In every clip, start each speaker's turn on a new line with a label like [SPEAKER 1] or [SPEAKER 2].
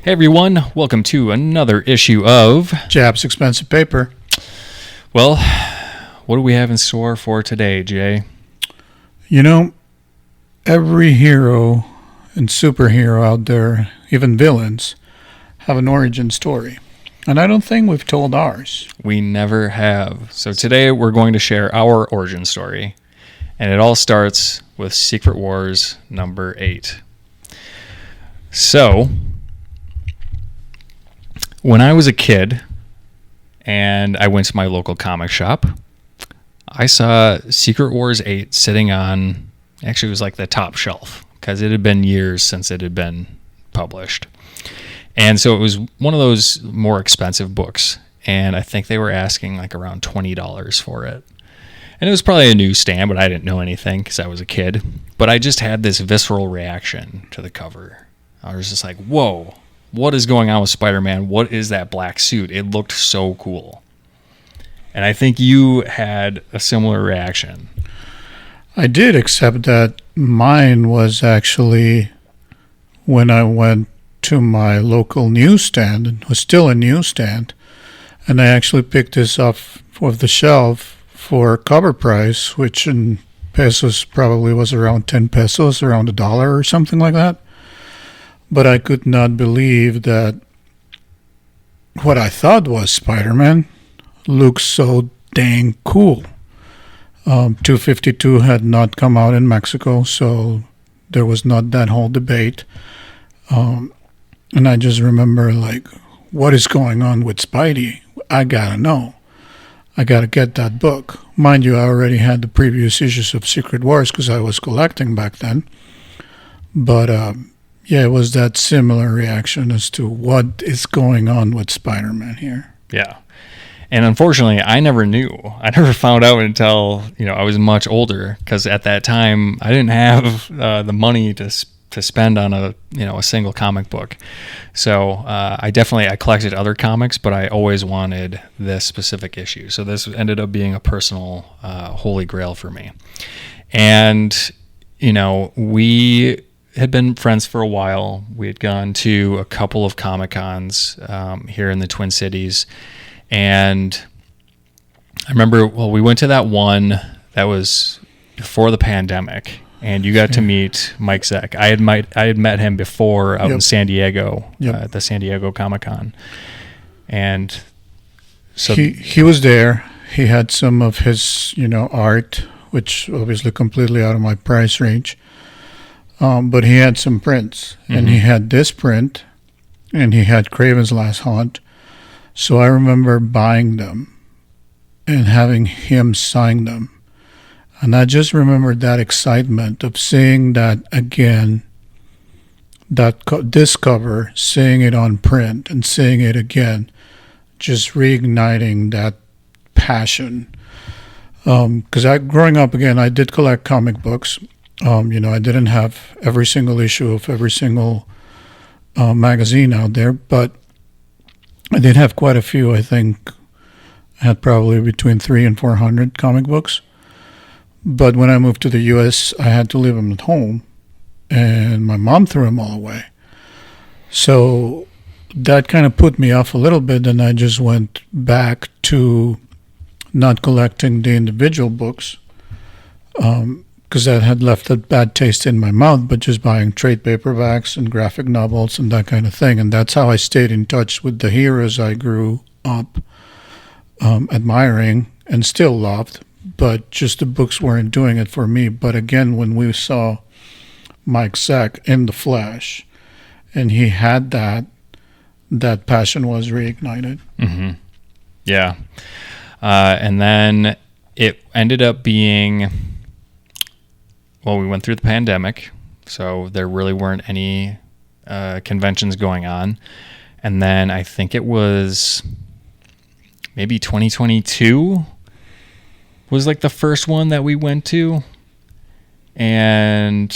[SPEAKER 1] Hey everyone, welcome to another issue of
[SPEAKER 2] JaB's Expensive Paper.
[SPEAKER 1] Well, what do we have in store for today, Jay?
[SPEAKER 2] You know, every hero and superhero out there, even villains, have an origin story. And I don't think we've told ours.
[SPEAKER 1] We never have. So today we're going to share our origin story. And it all starts with Secret Wars number 8. So, when I was a kid and I went to my local comic shop, I saw Secret Wars 8 sitting on, actually it was like the top shelf because it had been years since it had been published. And so it was one of those more expensive books, and I think they were asking like around $20 for it. And it was probably a newsstand, but I didn't know anything because I was a kid. But I just had this visceral reaction to the cover. I was just like, whoa. What is going on with Spider-Man? What is that black suit? It looked so cool. And I think you had a similar reaction.
[SPEAKER 2] I did, except that mine was actually when I went to my local newsstand. It was still a newsstand. And I actually picked this off of the shelf for cover price, which in pesos probably was around 10 pesos, around $1 or something like that. But I could not believe that what I thought was Spider-Man looks so dang cool. 252 had not come out in Mexico, so there was not that whole debate. And I just remember, like, what is going on with Spidey? I gotta know. I gotta get that book. Mind you, I already had the previous issues of Secret Wars because I was collecting back then. But, yeah, it was that similar reaction as to what is going on with Spider-Man here.
[SPEAKER 1] Yeah. And unfortunately, I never knew. I never found out until, I was much older because at that time I didn't have the money to spend on a single comic book. So I collected other comics, but I always wanted this specific issue. So this ended up being a personal holy grail for me. And, we had been friends for a while. We had gone to a couple of Comic-Cons here in the Twin Cities. And I remember, we went to that one that was before the pandemic, and you got to meet Mike Zeck. I had met him before out in San Diego, at the San Diego Comic-Con. And so
[SPEAKER 2] he was there. He had some of his, art, which obviously completely out of my price range. But he had some prints, and he had this print, and he had Kraven's Last Hunt. So I remember buying them and having him sign them. And I just remember that excitement of seeing that again, this cover, seeing it on print and seeing it again, just reigniting that passion. Because growing up, again, I did collect comic books. I didn't have every single issue of every single magazine out there, but I did have quite a few. I think I had probably between 300 and 400 comic books. But when I moved to the U.S., I had to leave them at home, and my mom threw them all away. So that kind of put me off a little bit, and I just went back to not collecting the individual books. Because that had left a bad taste in my mouth, but just buying trade paperbacks and graphic novels and that kind of thing. And that's how I stayed in touch with the heroes I grew up admiring and still loved. But just the books weren't doing it for me. But again, when we saw Mike Zeck in the flesh, and he had that passion was reignited.
[SPEAKER 1] Mm-hmm. Yeah. And then it ended up being... Well, we went through the pandemic, so there really weren't any conventions going on. And then I think it was maybe 2022 was like the first one that we went to. And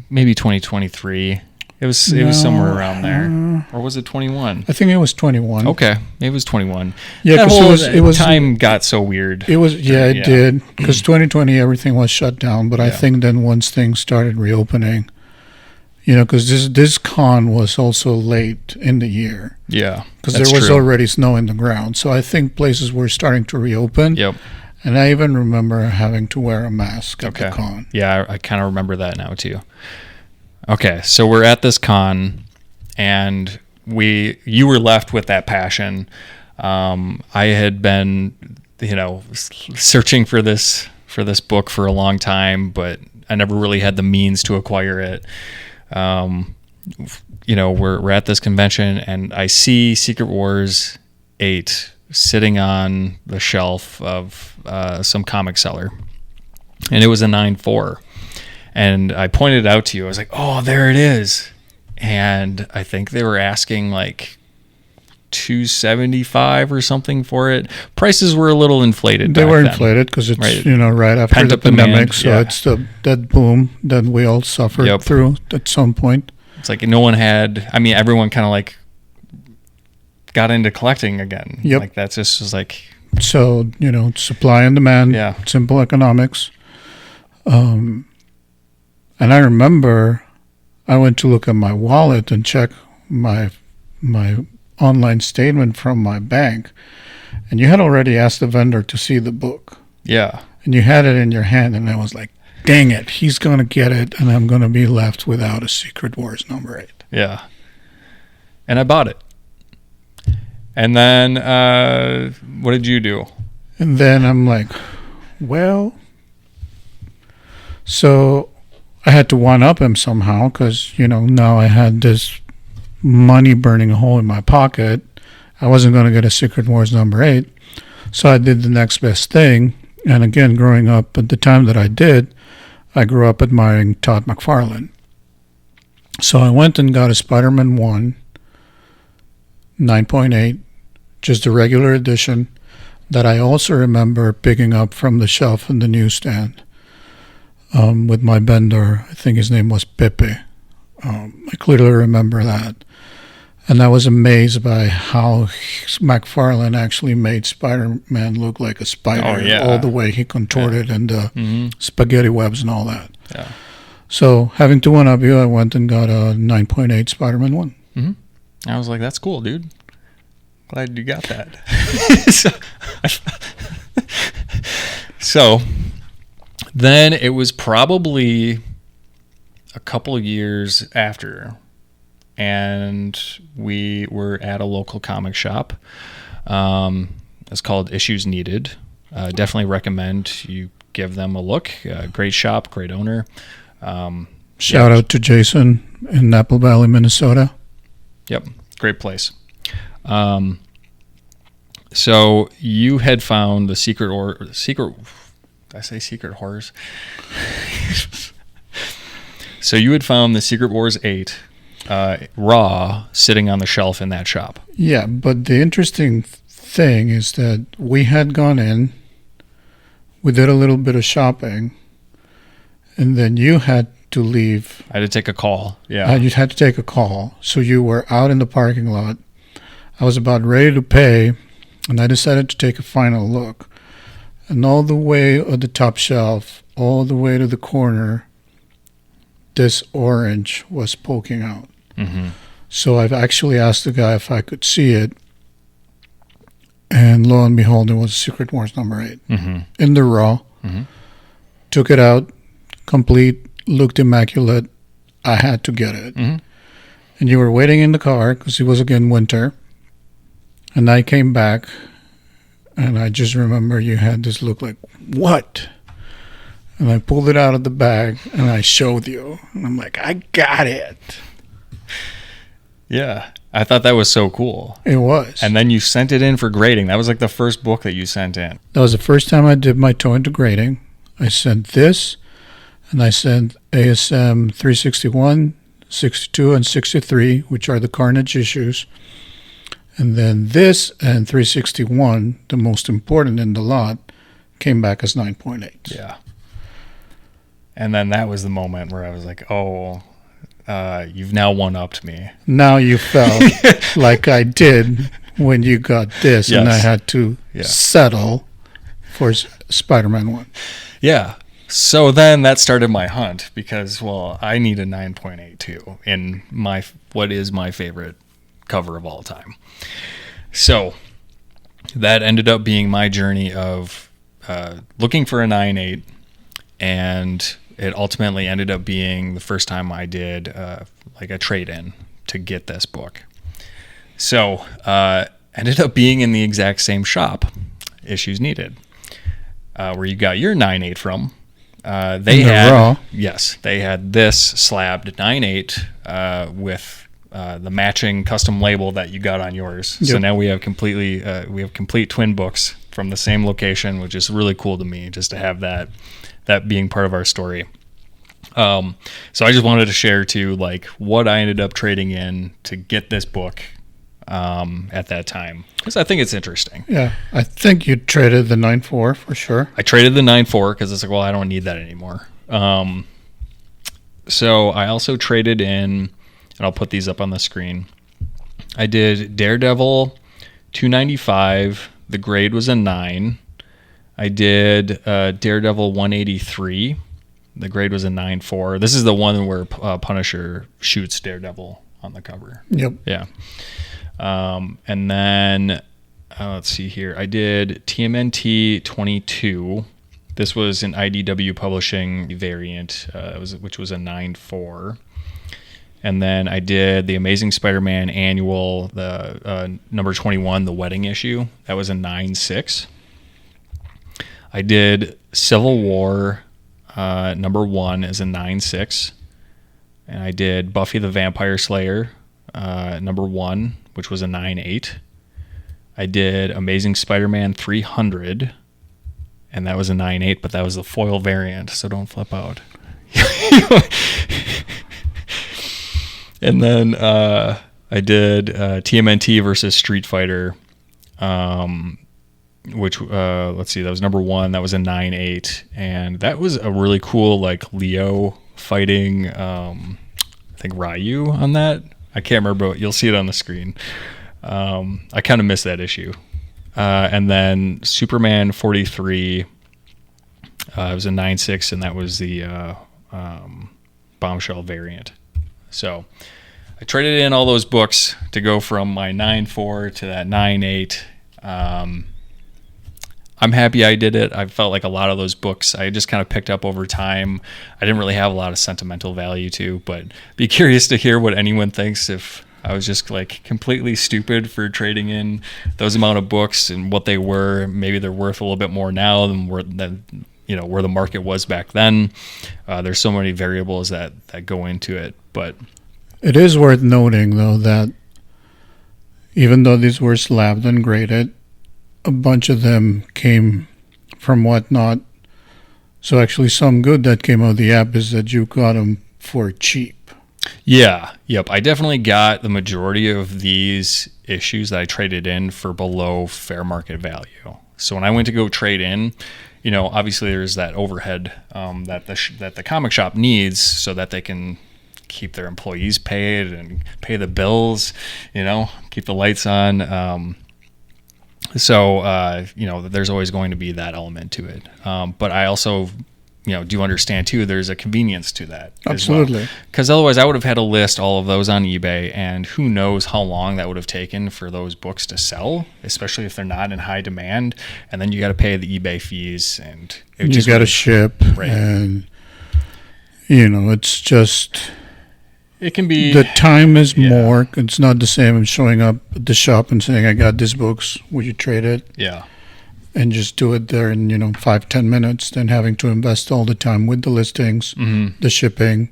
[SPEAKER 1] maybe 2023. It was somewhere around there. Or was it 21?
[SPEAKER 2] I think it was 21.
[SPEAKER 1] Okay. It was 21.
[SPEAKER 2] Yeah, because it was
[SPEAKER 1] time got so weird.
[SPEAKER 2] It was it did. Because 2020 everything was shut down, but I think then once things started reopening, Because this con was also late in the year.
[SPEAKER 1] Yeah,
[SPEAKER 2] because there was already snow in the ground. So I think places were starting to reopen.
[SPEAKER 1] Yep.
[SPEAKER 2] And I even remember having to wear a mask at the con.
[SPEAKER 1] Yeah, I kind of remember that now too. Okay, so we're at this con, and you were left with that passion. I had been, searching for this book for a long time, but I never really had the means to acquire it. We're at this convention, and I see Secret Wars 8 sitting on the shelf of some comic seller, and it was a 9.4. And I pointed it out to you. I was like, "Oh, there it is!" And I think they were asking like $275 or something for it. Prices were a little inflated.
[SPEAKER 2] They were inflated because it's right after
[SPEAKER 1] Pent-up
[SPEAKER 2] the pandemic,
[SPEAKER 1] demand,
[SPEAKER 2] so it's that boom that we all suffered through at some point.
[SPEAKER 1] It's like no one had. I mean, everyone kind of like got into collecting again.
[SPEAKER 2] Yep.
[SPEAKER 1] Like that's just was like.
[SPEAKER 2] So supply and demand.
[SPEAKER 1] Yeah.
[SPEAKER 2] Simple economics. And I remember I went to look at my wallet and check my online statement from my bank, and you had already asked the vendor to see the book.
[SPEAKER 1] Yeah.
[SPEAKER 2] And you had it in your hand, and I was like, dang it, he's going to get it, and I'm going to be left without a Secret Wars number 8.
[SPEAKER 1] Yeah. And I bought it. And then what did you do?
[SPEAKER 2] And then I'm like, well, so I had to one-up him somehow because, now I had this money burning a hole in my pocket. I wasn't going to get a Secret Wars number 8. So I did the next best thing. And again, growing up at the time that I did, I grew up admiring Todd McFarlane. So I went and got a Spider-Man 1, 9.8, just a regular edition that I also remember picking up from the shelf in the newsstand with my vendor. I think his name was Pepe. I clearly remember that. And I was amazed by how McFarlane actually made Spider-Man look like a spider.
[SPEAKER 1] Oh, yeah.
[SPEAKER 2] All the way he contorted and the spaghetti webs and all that.
[SPEAKER 1] Yeah.
[SPEAKER 2] So having to one-up you, I went and got a 9.8 Spider-Man 1.
[SPEAKER 1] Mm-hmm. I was like, that's cool, dude. Glad you got that. So then it was probably a couple of years after, and we were at a local comic shop. It's called Issues Needed. Definitely recommend you give them a look. Great shop, great owner.
[SPEAKER 2] Shout out to Jason in Apple Valley, Minnesota.
[SPEAKER 1] Yep, great place. So you had found the secret. Did I say Secret Horrors? So you had found the Secret Wars 8 raw sitting on the shelf in that shop.
[SPEAKER 2] Yeah, but the interesting thing is that we had gone in, we did a little bit of shopping, and then you had to leave.
[SPEAKER 1] I had to take a call. Yeah.
[SPEAKER 2] You had to take a call. So you were out in the parking lot. I was about ready to pay, and I decided to take a final look. And all the way on the top shelf, all the way to the corner, this orange was poking out.
[SPEAKER 1] Mm-hmm.
[SPEAKER 2] So I've actually asked the guy if I could see it. And lo and behold, it was Secret Wars number 8 in the raw.
[SPEAKER 1] Mm-hmm.
[SPEAKER 2] Took it out, complete, looked immaculate. I had to get it.
[SPEAKER 1] Mm-hmm.
[SPEAKER 2] And you were waiting in the car because it was again winter. And I came back, and I just remember you had this look like, what? And I pulled it out of the bag, and I showed you. And I'm like, I got it.
[SPEAKER 1] Yeah. I thought that was so cool.
[SPEAKER 2] It was.
[SPEAKER 1] And then you sent it in for grading. That was like the first book that you sent in.
[SPEAKER 2] That was the first time I did my toe into grading. I sent this, and I sent ASM 361, 62, and 63, which are the Carnage issues. And then this and 361, the most important in the lot, came back as 9.8.
[SPEAKER 1] Yeah. And then that was the moment where I was like, oh, you've now one-upped me.
[SPEAKER 2] Now you felt like I did when you got this, and I had to settle for Spider-Man 1.
[SPEAKER 1] Yeah. So then that started my hunt because, well, I need a 9.82 in what is my favorite cover of all time. So that ended up being my journey of looking for a 9.8, and it ultimately ended up being the first time I did like a trade-in to get this book. So ended up being in the exact same shop, Issues Needed, where you got your 9.8 from. They had this slabbed 9.8 with the matching custom label that you got on yours. Yep. So now we have complete twin books from the same location, which is really cool to me, just to have that being part of our story. So I just wanted to share too, like, what I ended up trading in to get this book at that time, because I think it's interesting.
[SPEAKER 2] Yeah, I think you traded the 9.4 for sure.
[SPEAKER 1] I traded the 9.4 because it's like, well, I don't need that anymore. So I also traded in, and I'll put these up on the screen. I did Daredevil 295. The grade was a 9. I did Daredevil 183. The grade was a 9.4. This is the one where Punisher shoots Daredevil on the cover.
[SPEAKER 2] Yep.
[SPEAKER 1] Yeah. And then let's see here. I did TMNT 22. This was an IDW Publishing variant, which was a 9.4. And then I did the Amazing Spider-Man Annual, the number 21, the wedding issue. That was a 9.6. I did Civil War number 1 as a 9.6. And I did Buffy the Vampire Slayer number 1, which was a 9.8. I did Amazing Spider-Man 300, and that was a 9.8, but that was the foil variant, so don't flip out. And then I did TMNT versus Street Fighter, which, let's see, that was number 1. That was a 9.8, and that was a really cool, like, Leo fighting, I think, Ryu on that. I can't remember, but you'll see it on the screen. I kind of missed that issue. And then Superman 43, it was a 9.6, and that was the bombshell variant. So I traded in all those books to go from my 9.4 to that 9.8. I'm happy I did it. I felt like a lot of those books I just kind of picked up over time. I didn't really have a lot of sentimental value to, but be curious to hear what anyone thinks if I was just like completely stupid for trading in those amount of books and what they were. Maybe they're worth a little bit more now than where the market was back then. There's so many variables that go into it, but
[SPEAKER 2] it is worth noting though that even though these were slabbed and graded, a bunch of them came from Whatnot. So actually some good that came out of the app is that you got them for cheap.
[SPEAKER 1] Yeah. Yep. I definitely got the majority of these issues that I traded in for below fair market value. So when I went to go trade in, obviously there's that overhead that the comic shop needs so that they can keep their employees paid and pay the bills, keep the lights on. So there's always going to be that element to it. But I also, do understand too, there's a convenience to that.
[SPEAKER 2] Absolutely.
[SPEAKER 1] Because otherwise I would have had to list all of those on eBay, and who knows how long that would have taken for those books to sell, especially if they're not in high demand. And then you got to pay the eBay fees, and
[SPEAKER 2] you got to ship. Right. And, it's just...
[SPEAKER 1] It can be...
[SPEAKER 2] The time is more. It's not the same as showing up at the shop and saying, I got these books. Would you trade it?
[SPEAKER 1] Yeah.
[SPEAKER 2] And just do it there in, 5-10 minutes, then having to invest all the time with the listings, the shipping,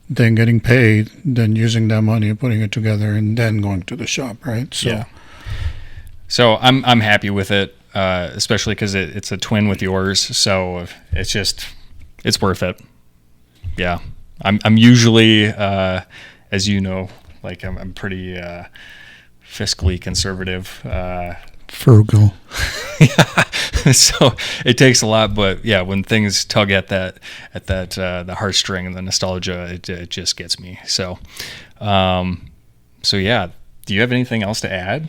[SPEAKER 2] then getting paid, then using that money and putting it together, and then going to the shop, right? So,
[SPEAKER 1] yeah. So I'm happy with it, especially because it's a twin with yours. So it's worth it. Yeah. I'm usually, as you know, like I'm pretty fiscally conservative.
[SPEAKER 2] Frugal.
[SPEAKER 1] Yeah. So it takes a lot, but yeah, when things tug at that the heartstring and the nostalgia, it just gets me. So yeah. Do you have anything else to add?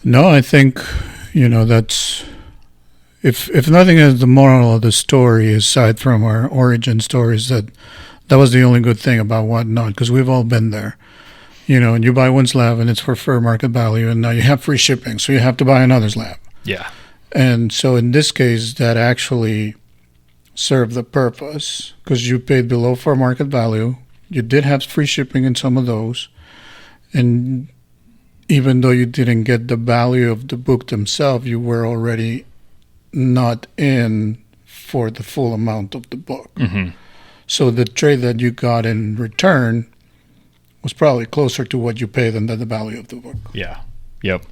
[SPEAKER 2] No, I think that's if nothing is the moral of the story, aside from our origin stories, that was the only good thing about Whatnot, because we've all been there. And you buy one slab and it's for fair market value, and now you have free shipping, so you have to buy another slab.
[SPEAKER 1] Yeah.
[SPEAKER 2] And so in this case, that actually served the purpose, because you paid below fair market value. You did have free shipping in some of those. And even though you didn't get the value of the book themselves, you were already not in for the full amount of the book.
[SPEAKER 1] Mm-hmm.
[SPEAKER 2] So the trade that you got in return was probably closer to what you paid than the value of the book.
[SPEAKER 1] Yeah. Yep.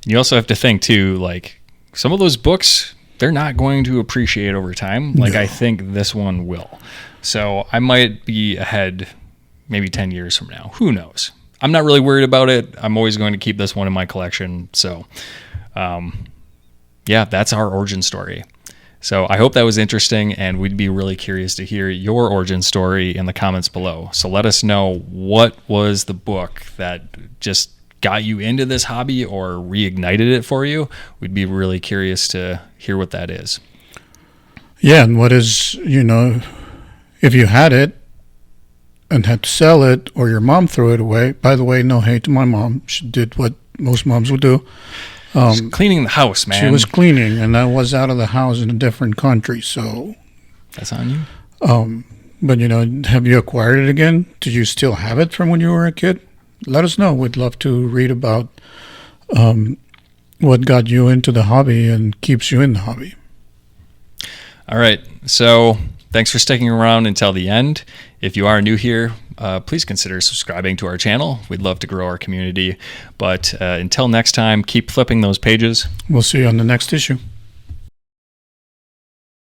[SPEAKER 1] And you also have to think too, like some of those books, they're not going to appreciate over time. Like
[SPEAKER 2] No.
[SPEAKER 1] I think this one will. So I might be ahead maybe 10 years from now. Who knows? I'm not really worried about it. I'm always going to keep this one in my collection. So, yeah, that's our origin story. So I hope that was interesting, and we'd be really curious to hear your origin story in the comments below. So let us know, what was the book that just got you into this hobby or reignited it for you? We'd be really curious to hear what that is.
[SPEAKER 2] Yeah, and what is, if you had it and had to sell it, or your mom threw it away. By the way, no hate to my mom. She did what most moms would do.
[SPEAKER 1] Just cleaning the house, man.
[SPEAKER 2] She was cleaning, and I was out of the house in a different country, so...
[SPEAKER 1] That's on you.
[SPEAKER 2] But, have you acquired it again? Do you still have it from when you were a kid? Let us know. We'd love to read about what got you into the hobby and keeps you in the hobby.
[SPEAKER 1] All right. So thanks for sticking around until the end. If you are new here, please consider subscribing to our channel. We'd love to grow our community. But until next time, keep flipping those pages.
[SPEAKER 2] We'll see you on the next issue.